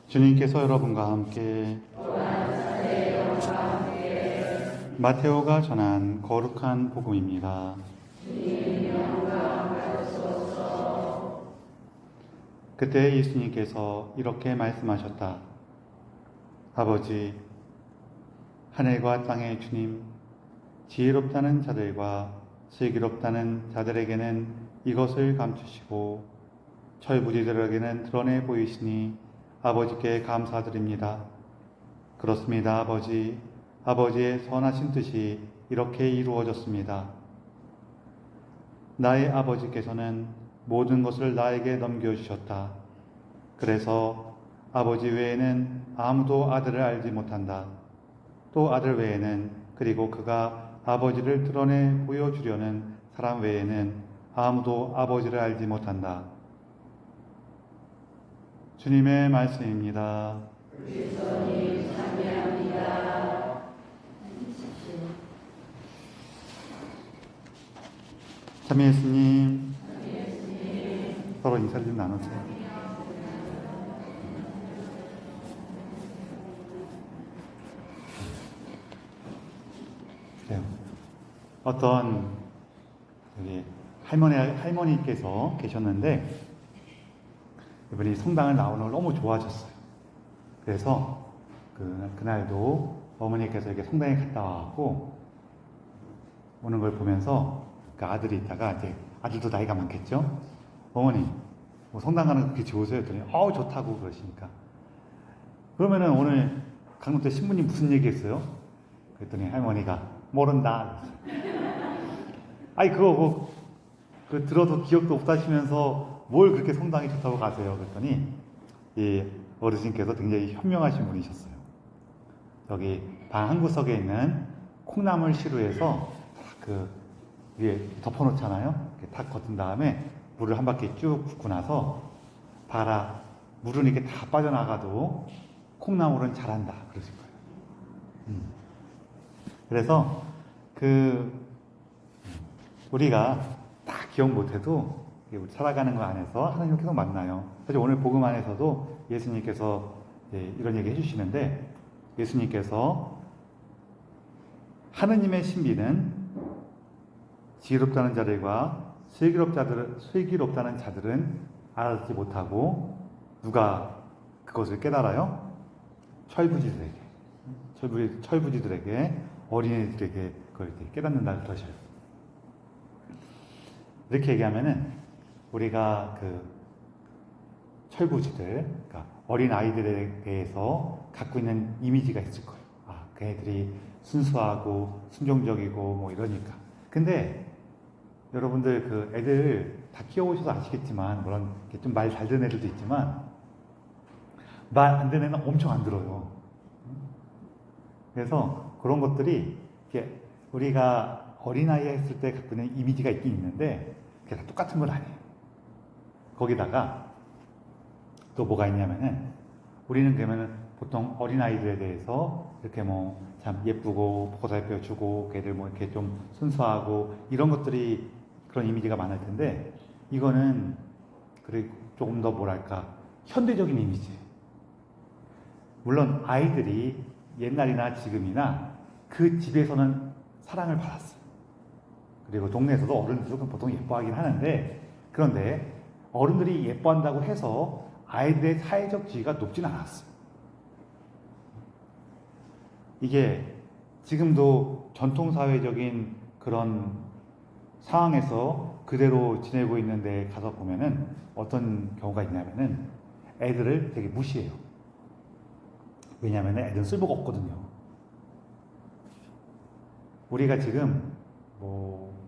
주님께서 여러분과 함께 마테오가 전한 거룩한 복음입니다. 그때 예수님께서 이렇게 말씀하셨다. 아버지, 하늘과 땅의 주님, 지혜롭다는 자들과 슬기롭다는 자들에게는 이것을 감추시고 철부지들에게는 드러내 보이시니 아버지께 감사드립니다. 그렇습니다, 아버지. 아버지의 선하신 뜻이 이렇게 이루어졌습니다. 나의 아버지께서는 모든 것을 나에게 넘겨주셨다. 그래서 아버지 외에는 아무도 아들을 알지 못한다. 또 아들 외에는, 그리고 그가 아버지를 드러내 보여주려는 사람 외에는 아무도 아버지를 알지 못한다. 주님의 말씀입니다. 그리스도님 찬양합니다. 참여 예수님, 서로 인사를 좀 나누세요. 그래요. 어떤 여기 할머니께서 계셨는데 이분이 성당을 나오는 걸 너무 좋아하셨어요. 그래서 그날도 어머니께서 이렇게 성당에 갔다 와갖고 오는 걸 보면서 그 아들이 있다가, 이제 아들도 나이가 많겠죠? 어머니, 뭐 성당 가는 거 그렇게 좋으세요? 했더니 좋다고 그러시니까, 그러면은 오늘 강론 때 신부님 무슨 얘기했어요? 그랬더니 할머니가 모른다. 아니 그거 들어도 기억도 없다시면서 뭘 그렇게 성당이 좋다고 가세요? 그랬더니 이 어르신께서 굉장히 현명하신 분이셨어요. 여기 방 한 구석에 있는 콩나물 시루에서 위에 덮어놓잖아요. 이렇게 탁 걷은 다음에 물을 한 바퀴 쭉 붓고 나서 봐라, 물은 이렇게 다 빠져나가도 콩나물은 자란다 그러실 거예요. 그래서 우리가 딱 기억 못해도 우리 살아가는 거 안에서 하나님을 계속 만나요. 사실 오늘 복음 안에서도 예수님께서 이런 얘기 해주시는데, 예수님께서 하느님의 신비는 지혜롭다는 자들과 슬기롭다는 자들은 알아듣지 못하고 누가 그것을 깨달아요? 철부지들에게, 어린이들에게 그걸 깨닫는다 그러셔요. 이렇게 얘기하면은 우리가 철부지들, 그러니까 어린 아이들에 대해서 갖고 있는 이미지가 있을 거예요. 그 애들이 순수하고 순종적이고 뭐 이러니까. 근데 여러분들 애들 다 키워보셔서 아시겠지만, 물론 좀 말 잘 듣는 애들도 있지만 말 안 듣는 애는 엄청 안 들어요. 그래서 그런 것들이 우리가 어린아이 했을 때 갖고 있는 이미지가 있긴 있는데 그게 다 똑같은 건 아니에요. 거기다가 또 뭐가 있냐면은, 우리는 그러면은 보통 어린아이들에 대해서 이렇게 참 예쁘고 보살펴 주고 걔들 이렇게 좀 순수하고 이런 것들이, 그런 이미지가 많을 텐데, 이거는 조금 더 현대적인 이미지예요. 물론 아이들이 옛날이나 지금이나 그 집에서는 사랑을 받았어요. 그리고 동네에서도 어른들도 보통 예뻐하긴 하는데, 그런데 어른들이 예뻐한다고 해서 아이들의 사회적 지위가 높진 않았어요. 이게 지금도 전통사회적인 그런 상황에서 그대로 지내고 있는데 가서 보면은 어떤 경우가 있냐면은 애들을 되게 무시해요. 왜냐면은 애들은 쓸모가 없거든요. 우리가 지금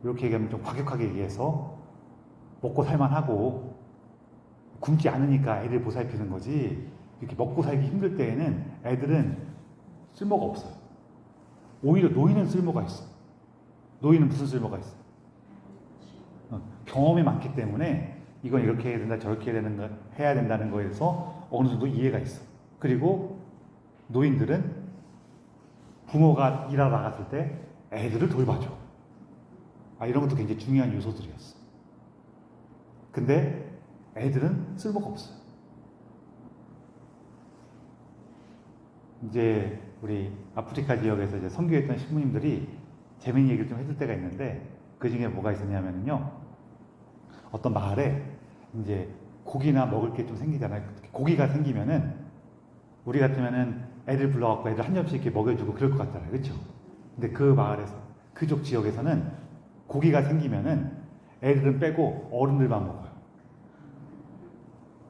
이렇게 얘기하면 좀 과격하게 얘기해서 먹고 살만하고 굶지 않으니까 애들 보살피는 거지, 이렇게 먹고 살기 힘들 때에는 애들은 쓸모가 없어요. 오히려 노인은 쓸모가 있어. 노인은 무슨 쓸모가 있어? 경험이 많기 때문에 이건 이렇게 해야 된다, 저렇게 해야 된다는 거에서 어느 정도 이해가 있어. 그리고 노인들은 부모가 일하러 나갔을 때 애들을 돌봐줘. 이런 것도 굉장히 중요한 요소들이었어. 근데 애들은 쓸모가 없어요. 이제 우리 아프리카 지역에서 이제 선교했던 신부님들이 재밌는 얘기를 좀 해줄 때가 있는데 그 중에 뭐가 있었냐면요. 어떤 마을에 이제 고기나 먹을 게 좀 생기잖아요. 고기가 생기면은 우리 같으면은 애들 불러갖고 애들 한 점씩 이렇게 먹여주고 그럴 것 같잖아요. 그렇죠? 근데 그 마을에서 그쪽 지역에서는 고기가 생기면은 애들은 빼고 어른들만 먹어요.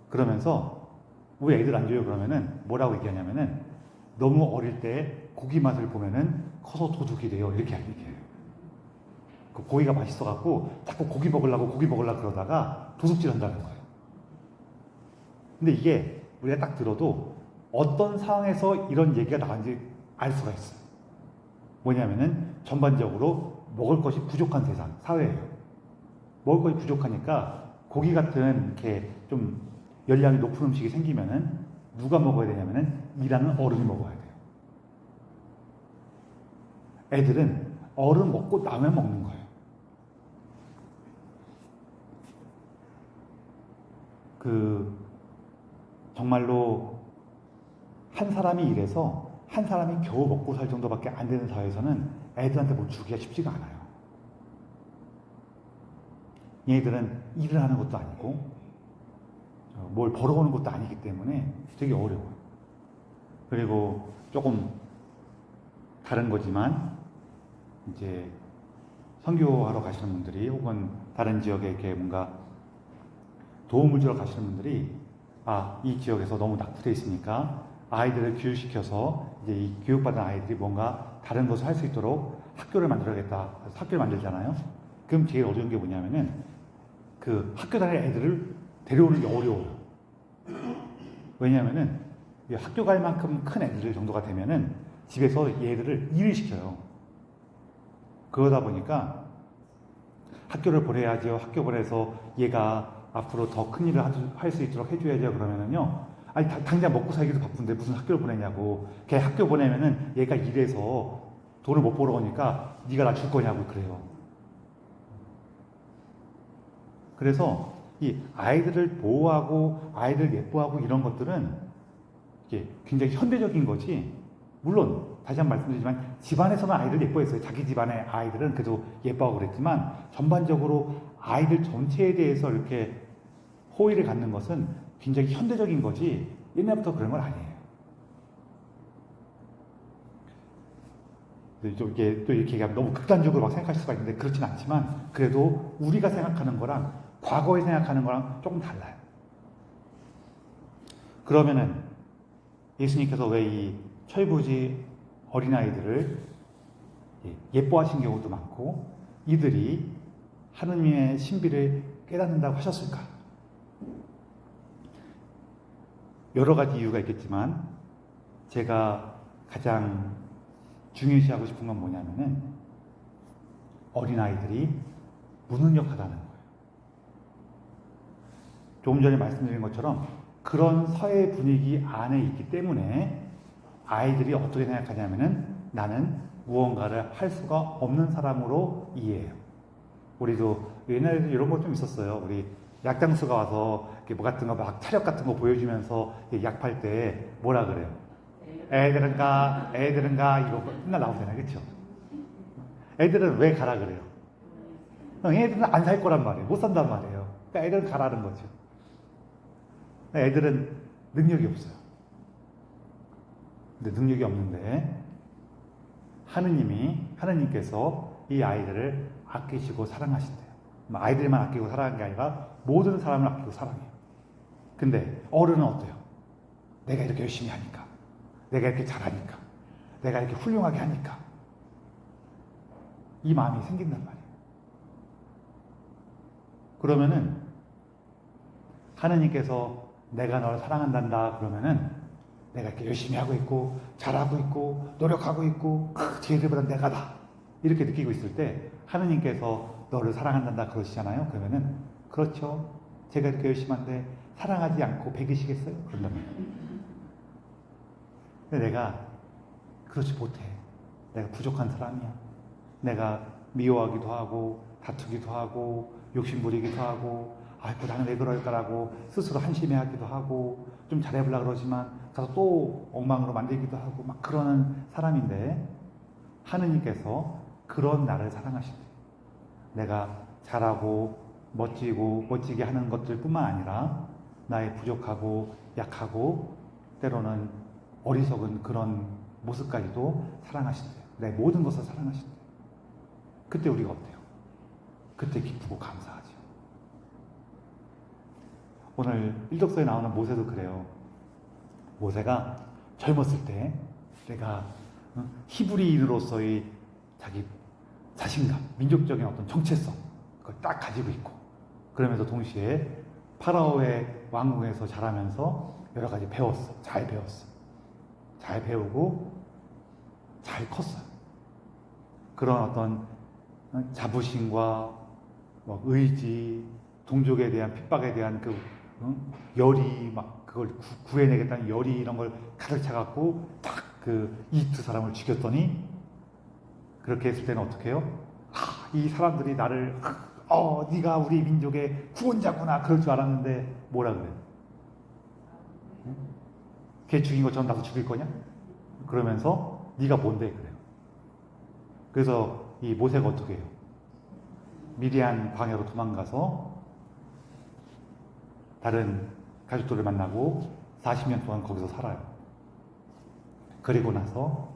그러면서 왜 애들 안 줘요? 그러면은 뭐라고 얘기하냐면은 너무 어릴 때 고기 맛을 보면은 커서 도둑이 돼요. 이렇게 얘기해요. 그 고기가 맛있어갖고 자꾸 고기 먹으려고 그러다가 도둑질 한다는 거예요. 근데 이게 우리가 딱 들어도 어떤 상황에서 이런 얘기가 나왔는지 알 수가 있어요. 뭐냐면은 전반적으로 먹을 것이 부족한 세상, 사회예요. 먹을 것이 부족하니까 고기 같은 이렇게 좀 열량이 높은 음식이 생기면은 누가 먹어야 되냐면은 일하는 어른이 먹어야 돼요. 애들은 어른 먹고 나면 먹는 거예요. 정말로 한 사람이 일해서 한 사람이 겨우 먹고 살 정도밖에 안 되는 사회에서는 애들한테 뭐 주기가 쉽지가 않아요. 얘들은 일을 하는 것도 아니고 뭘 벌어오는 것도 아니기 때문에 되게 어려워요. 그리고 조금 다른 거지만 이제 선교하러 가시는 분들이 혹은 다른 지역에 이렇게 뭔가 도움을 주러 가시는 분들이 이 지역에서 너무 낙후되어 있으니까 아이들을 교육시켜서 이제 이 교육받은 아이들이 뭔가 다른 것을 할 수 있도록 학교를 만들어야겠다. 그래서 학교를 만들잖아요. 그럼 제일 어려운 게 뭐냐면은 그 학교 다닐 애들을 데려오는 게 어려워요. 왜냐면은 학교 갈 만큼 큰 애들 정도가 되면은 집에서 얘들을 일을 시켜요. 그러다 보니까 학교를 보내야죠. 학교 보내서 얘가 앞으로 더 큰 일을 할 수 있도록 해줘야죠. 그러면은요. 아니, 당장 먹고 살기도 바쁜데 무슨 학교를 보내냐고. 걔 학교 보내면은 얘가 일해서 돈을 못 벌어오니까 네가 나 줄 거냐고 그래요. 그래서 이 아이들을 보호하고 아이들 예뻐하고 이런 것들은 이게 굉장히 현대적인 거지. 물론 다시 한번 말씀드리지만 집안에서는 아이들 예뻐했어요. 자기 집안의 아이들은 그래도 예뻐하고 그랬지만 전반적으로 아이들 전체에 대해서 이렇게 호의를 갖는 것은 굉장히 현대적인 거지 옛날부터 그런 건 아니에요. 좀 이게 또 이렇게 너무 극단적으로 막 생각하실 수가 있는데 그렇진 않지만 그래도 우리가 생각하는 거랑 과거에 생각하는 거랑 조금 달라요. 그러면은 예수님께서 왜 이 철부지 어린아이들을 예뻐하신 경우도 많고 이들이 하느님의 신비를 깨닫는다고 하셨을까? 여러 가지 이유가 있겠지만 제가 가장 중요시하고 싶은 건 뭐냐면은 어린아이들이 무능력하다는 거예요. 조금 전에 말씀드린 것처럼 그런 사회 분위기 안에 있기 때문에 아이들이 어떻게 생각하냐면은 나는 무언가를 할 수가 없는 사람으로 이해해요. 우리도 옛날에도 이런 거 좀 있었어요. 우리 약장수가 와서 뭐 같은 거 막 차력 같은 거 보여주면서 약 팔 때 뭐라 그래요? 애들은 가 이거 맨날 나오잖아요. 그렇죠? 애들은 왜 가라 그래요? 애들은 안 살 거란 말이에요. 못 산단 말이에요. 그러니까 애들은 가라는 거죠. 애들은 능력이 없어요. 근데 능력이 없는데 하느님께서 이 아이들을 아끼시고 사랑하신대요. 아이들만 아끼고 사랑하는 게 아니라 모든 사람을 아끼고 사랑해요. 근데 어른은 어때요? 내가 이렇게 열심히 하니까, 내가 이렇게 잘하니까, 내가 이렇게 훌륭하게 하니까 이 마음이 생긴단 말이에요. 그러면은 하느님께서 내가 너를 사랑한단다 그러면은 내가 이렇게 열심히 하고 있고 잘하고 있고 노력하고 있고 쟤들보다 내가 다 이렇게 느끼고 있을 때 하느님께서 너를 사랑한단다 그러시잖아요. 그러면은 그렇죠. 제가 이렇게 열심한데 사랑하지 않고 배기시겠어요? 그런다면 근데 내가 그렇지 못해. 내가 부족한 사람이야. 내가 미워하기도 하고 다투기도 하고 욕심부리기도 하고 아이고 나는 왜 그럴까라고 스스로 한심해하기도 하고 좀 잘해보려고 그러지만 가서 또 엉망으로 만들기도 하고 막 그러는 사람인데 하느님께서 그런 나를 사랑하신대요. 내가 잘하고 멋지게 하는 것들뿐만 아니라 나의 부족하고 약하고 때로는 어리석은 그런 모습까지도 사랑하신대요. 내 모든 것을 사랑하신대요. 그때 우리가 어때요? 그때 기쁘고 감사하죠. 오늘 일독서에 나오는 모세도 그래요. 모세가 젊었을 때 내가 히브리인으로서의 자기 자신감, 민족적인 어떤 정체성 그걸 딱 가지고 있고 그러면서 동시에 파라오의 왕궁에서 자라면서 여러 가지 배웠어. 잘 배웠어. 잘 배우고 잘 컸어요. 그런 어떤 자부심과 의지, 동족에 대한 핍박에 대한 그 열이 막 그걸 구해내겠다는 열이 이런 걸 가득 차갖고 딱 그 이집트 사람을 죽였더니 그렇게 했을 때는 어떻게 해요? 이 사람들이 나를 네가 우리 민족의 구원자구나 그럴 줄 알았는데 뭐라 그래? 걔 죽인 것처럼 나도 죽일 거냐? 그러면서 네가 뭔데 그래요. 그래서 이 모세가 어떻게 해요? 미디안 광야로 도망가서 다른 가족들을 만나고 40년 동안 거기서 살아요. 그리고 나서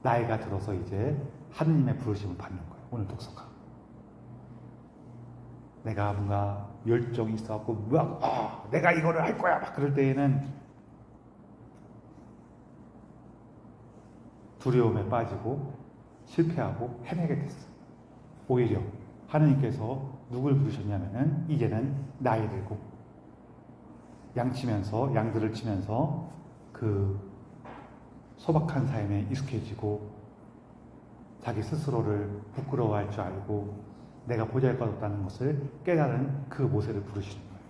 나이가 들어서 이제 하느님의 부르심을 받는 거예요. 오늘 독서가. 내가 뭔가 열정이 있어갖고 내가 이거를 할 거야 막 그럴 때에는 두려움에 빠지고 실패하고 헤매게 됐어요. 오히려 하느님께서 누굴 부르셨냐면은 이제는 나이 들고 양들을 치면서 그 소박한 삶에 익숙해지고 자기 스스로를 부끄러워할 줄 알고 내가 보잘것없다는 것을 깨달은 그 모세를 부르시는 거예요.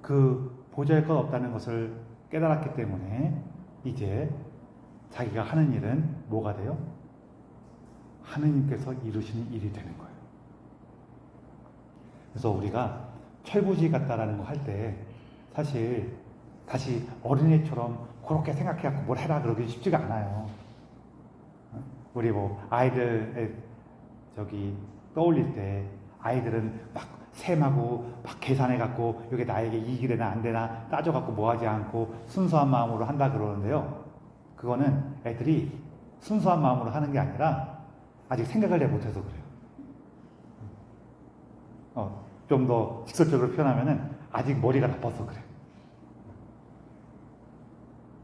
그 보잘것없다는 것을 깨달았기 때문에 이제 자기가 하는 일은 뭐가 돼요? 하느님께서 이루시는 일이 되는 거예요. 그래서 우리가 철부지 같다라는 거 할 때 사실 다시 어린애처럼 그렇게 생각해갖고 뭘 해라 그러기 쉽지가 않아요. 우리 아이들 떠올릴 때 아이들은 막 셈하고 막 계산해갖고 이게 나에게 이익이 되나 안 되나 따져갖고 뭐하지 않고 순수한 마음으로 한다 그러는데요. 그거는 애들이 순수한 마음으로 하는 게 아니라 아직 생각을 잘 못해서 그래요. 좀 더 직설적으로 표현하면은 아직 머리가 나빠서 그래.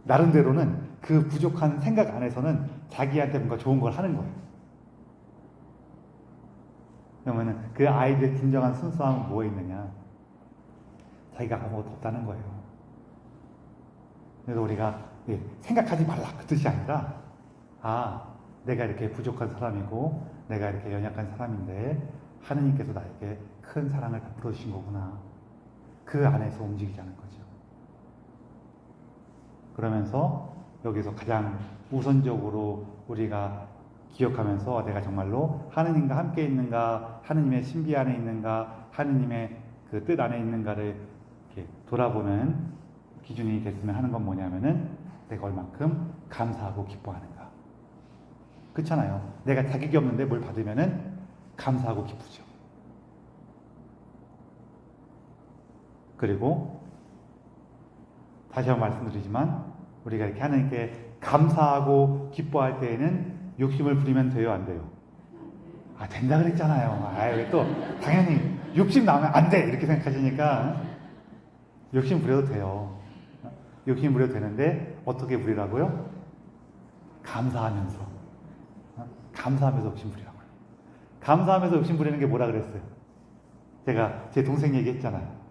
나름대로는 그 부족한 생각 안에서는 자기한테 뭔가 좋은 걸 하는 거예요. 그러면은 그 아이들의 진정한 순수함은 뭐에 있느냐? 자기가 아무것도 없다는 거예요. 그래서 우리가 생각하지 말라 그 뜻이 아니라 내가 이렇게 부족한 사람이고 내가 이렇게 연약한 사람인데 하느님께서 나에게 큰 사랑을 베풀어 주신 거구나. 그 안에서 움직이자는 거죠. 그러면서 여기서 가장 우선적으로 우리가 기억하면서 내가 정말로 하느님과 함께 있는가, 하느님의 신비 안에 있는가, 하느님의 그 뜻 안에 있는가를 이렇게 돌아보는 기준이 됐으면 하는 건 뭐냐면은 내가 얼만큼 감사하고 기뻐하는가. 그렇잖아요. 내가 자격이 없는데 뭘 받으면은 감사하고 기쁘죠. 그리고 다시 한번 말씀드리지만 우리가 이렇게 하나님께 감사하고 기뻐할 때에는 욕심을 부리면 돼요, 안 돼요? 된다 그랬잖아요. 왜 또 당연히 욕심 나오면 안 돼 이렇게 생각하시니까 욕심 부려도 돼요. 욕심 부려도 되는데 어떻게 부리라고요? 감사하면서 욕심 부리라고요. 감사하면서 욕심 부리는 게 뭐라 그랬어요? 제가 제 동생 얘기했잖아요.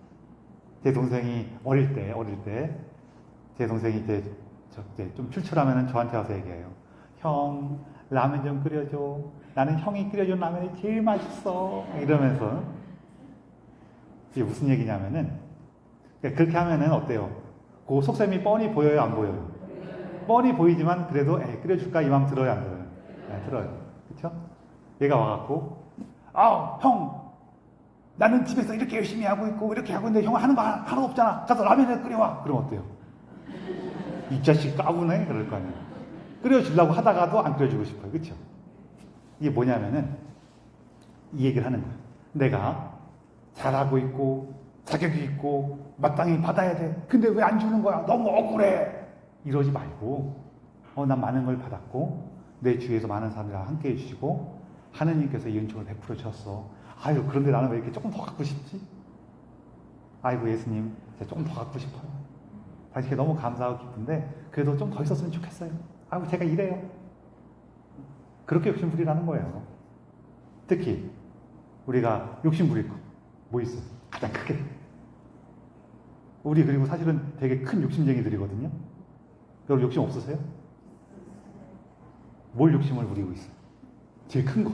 제 동생이 어릴 때 제 동생이 이제 좀 출출하면 저한테 와서 얘기해요. 형, 라면 좀 끓여줘. 나는 형이 끓여준 라면이 제일 맛있어. 이러면서. 이게 무슨 얘기냐면은, 그렇게 하면은 어때요? 그 속셈이 뻔히 보여요, 안 보여요? 뻔히 보이지만 그래도 끓여줄까? 이 마음 들어요, 안 들어요? 들어요. 그쵸? 얘가 와갖고, 형! 나는 집에서 이렇게 열심히 하고 있고 이렇게 하고 있는데 형 하는 거 하나도 없잖아. 가서 라면을 끓여와. 그럼 어때요? 이 자식 까부네? 그럴 거 아니에요. 끓여주려고 하다가도 안 끓여주고 싶어요. 그렇죠? 이게 뭐냐면은 이 얘기를 하는 거예요. 내가 잘하고 있고 자격이 있고 마땅히 받아야 돼. 근데 왜 안 주는 거야? 너무 억울해. 이러지 말고 난 많은 걸 받았고 내 주위에서 많은 사람들과 함께 해주시고 하느님께서 이 은총을 베풀어 주셨어. 아유, 그런데 나는 왜 이렇게 조금 더 갖고 싶지? 아이고, 예수님, 제가 조금 더 갖고 싶어요. 당신께 너무 감사하고 기쁜데 그래도 좀 더 있었으면 좋겠어요. 아이고, 제가 이래요. 그렇게 욕심 부리라는 거예요. 특히 우리가 욕심 부릴 거 뭐 있어요? 가장 크게. 우리 그리고 사실은 되게 큰 욕심쟁이들이거든요. 여러분 욕심 없으세요? 뭘 욕심을 부리고 있어요? 제일 큰 거.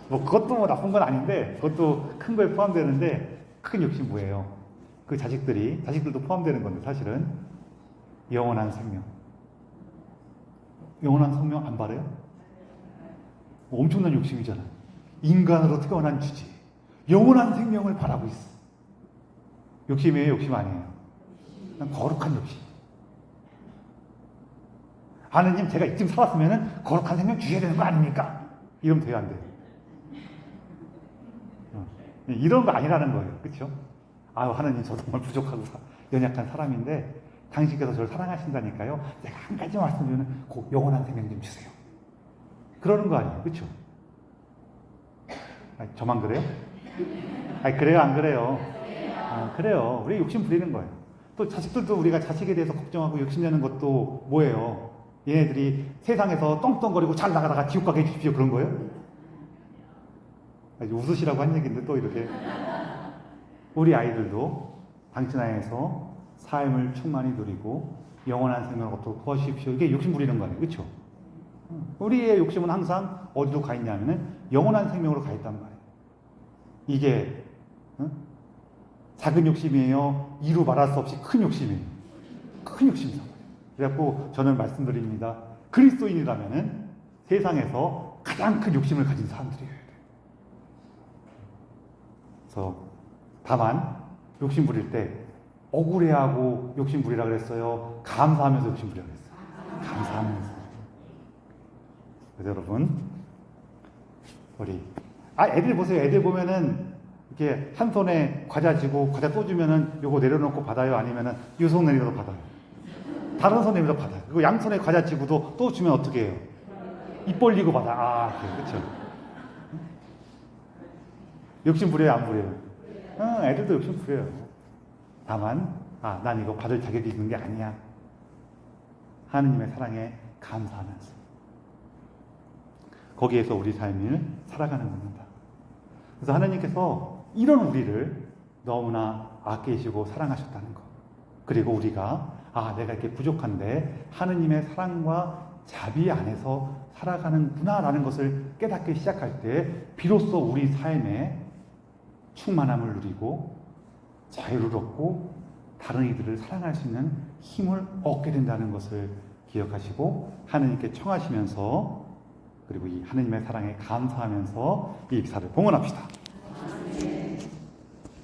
뭐 그것도 뭐 나쁜 건 아닌데 그것도 큰 거에 포함되는데 큰 욕심 뭐예요? 그 자식들도 포함되는 건데 사실은 영원한 생명. 영원한 생명 안 바래요? 뭐 엄청난 욕심이잖아요. 인간으로 태어난 주제. 영원한 생명을 바라고 있어. 욕심이에요? 욕심 아니에요? 그냥 거룩한 욕심. 하느님, 제가 이쯤 살았으면 거룩한 생명 주셔야 되는 거 아닙니까? 이러면 돼요, 안 돼요? 이런 거 아니라는 거예요. 그렇죠? 아유, 하느님, 저 정말 부족하고 연약한 사람인데 당신께서 저를 사랑하신다니까요. 제가 한 가지 말씀드리면 꼭 영원한 생명 좀 주세요. 그러는 거 아니에요. 그렇죠? 아니, 저만 그래요? 아니, 그래요, 안 그래요? 그래요. 우리 욕심 부리는 거예요. 또 자식들도 우리가 자식에 대해서 걱정하고 욕심내는 것도 뭐예요? 얘네들이 세상에서 떵떵거리고 잘 나가다가 지옥 가게 해주십시오. 그런 거예요? 아주 웃으시라고 한 얘기인데 또 이렇게. 우리 아이들도 당신 안에서 삶을 충만히 누리고 영원한 생명을 얻도록 도와주십시오. 이게 욕심 부리는 거 아니에요? 그렇죠? 우리의 욕심은 항상 어디로 가 있냐면은 영원한 생명으로 가 있단 말이에요. 이게 작은 욕심이에요? 이루 말할 수 없이 큰 욕심이에요. 큰 욕심이란 말이에요. 그래갖고 저는 말씀드립니다. 그리스도인이라면은 세상에서 가장 큰 욕심을 가진 사람들이에요. 그래서 다만 욕심 부릴 때 억울해하고 욕심 부리라 그랬어요? 감사하면서 욕심 부리라 그랬어요? 감사하면서. 그래서 여러분, 우리 애들 보세요. 애들 보면은 이렇게 한 손에 과자 쥐고 과자 또 주면은 요거 내려놓고 받아요? 아니면은 요 손 내려서 받아요? 다른 손 내려서 받아요. 그리고 양손에 과자 쥐고도 또 주면 어떻게 해요? 입 벌리고 받아. 그렇죠. 욕심 부려요, 안 부려요? 애들도 욕심 부려요. 다만 난 이거 받을 자격이 있는 게 아니야. 하느님의 사랑에 감사하면서 거기에서 우리 삶을 살아가는 겁니다. 그래서 하나님께서 이런 우리를 너무나 아끼시고 사랑하셨다는 것. 그리고 우리가 내가 이렇게 부족한데 하느님의 사랑과 자비 안에서 살아가는구나라는 것을 깨닫기 시작할 때 비로소 우리 삶에 충만함을 누리고 자유를 얻고 다른 이들을 사랑할 수 있는 힘을 얻게 된다는 것을 기억하시고 하느님께 청하시면서 그리고 이 하느님의 사랑에 감사하면서 이 입사를 봉헌합시다.